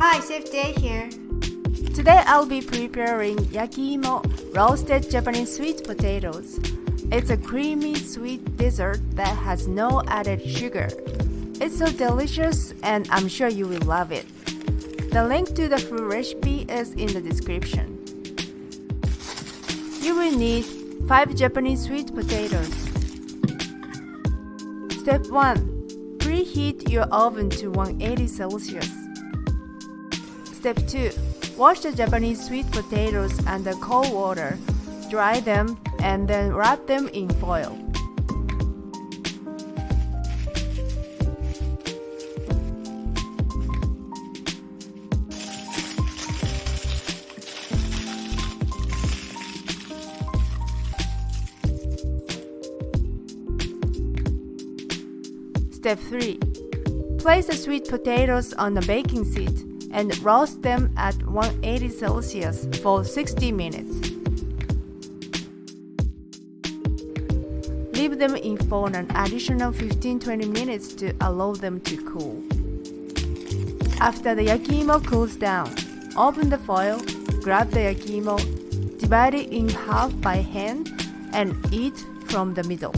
Hi, Chef Jay here. Today I'll be preparing Yaki Imo roasted Japanese sweet potatoes. It's a creamy sweet dessert that has no added sugar. It's so delicious and I'm sure you will love it. The link to the full recipe is in the description. You will need 5 Japanese sweet potatoes. Step 1. Preheat your oven to 180 Celsius. Step 2. Wash the Japanese sweet potatoes under cold water. Dry them and then wrap them in foil. Step 3. Place the sweet potatoes on the baking sheet and roast them at 180 Celsius for 60 minutes. Leave them in for an additional 15-20 minutes to allow them to cool. After the Yaki Imo cools down, open the foil, grab the Yaki Imo, divide it in half by hand, and eat from the middle.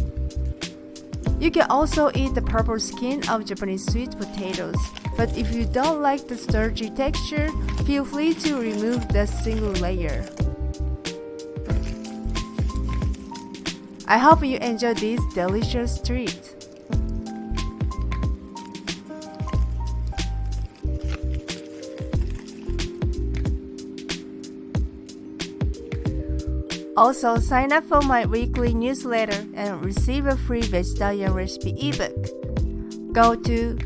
You can also eat the purple skin of Japanese sweet potatoes, but if you don't like the starchy texture, feel free to remove the single layer. I hope you enjoy this delicious treat. Also, sign up for my weekly newsletter and receive a free vegetarian recipe ebook. Go to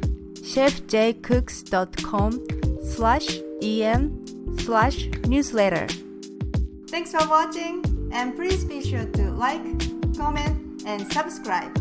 chefjcooks.com/en/newsletter. Thanks for watching, and please be sure to like, comment, and subscribe.